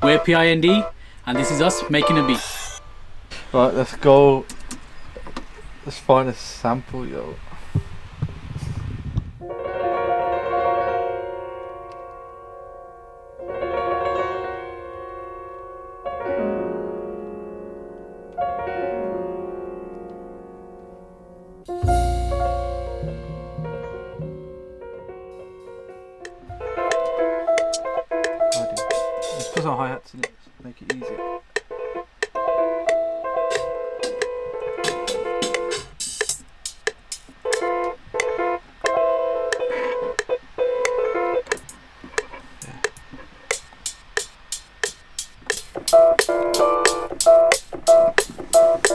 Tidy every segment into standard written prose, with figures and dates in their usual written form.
We're P.I.N.D, and this is us making a beat. Right, let's go. Let's find a sample, yo. Let's put some hi-hats in it to make it easier.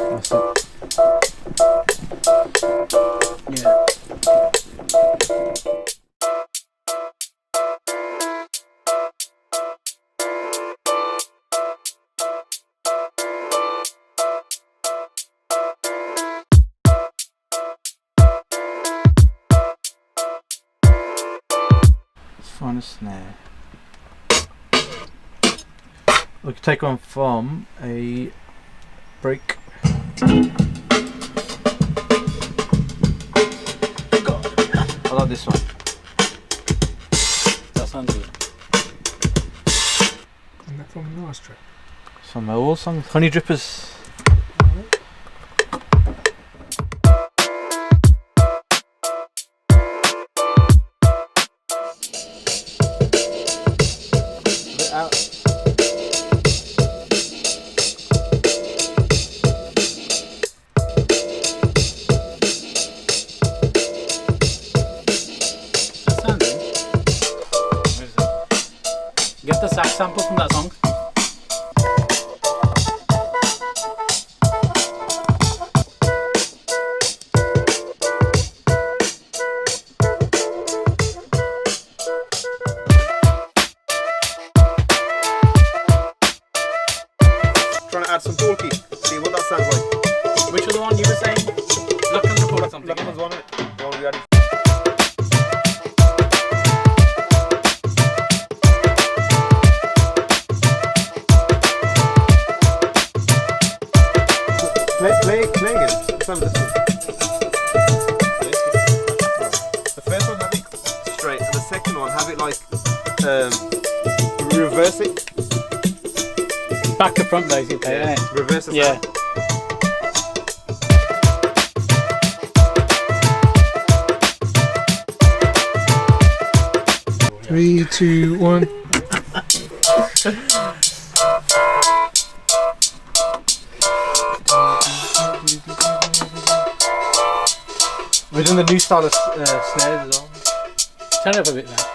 That's it. Yeah. Let's find a snare. We can take one from a break. I like this one. That sounds good. And that from the last track. Some of my old songs. Honey Drippers. A bit out. That sounds good. Get the sax sample from that song. Trying to add some talkie, see what that sounds like. Which was the one you were saying? Look and record or something. Look, there's one in it. The one we added. Play again. Some of this one. The first one have it straight, and the second one have it like reverse it. Back to front basically, Yeah. innit? Reverse the Yeah. sound. Three, two, one. We're doing the new style of snares as well. Turn it up a bit then.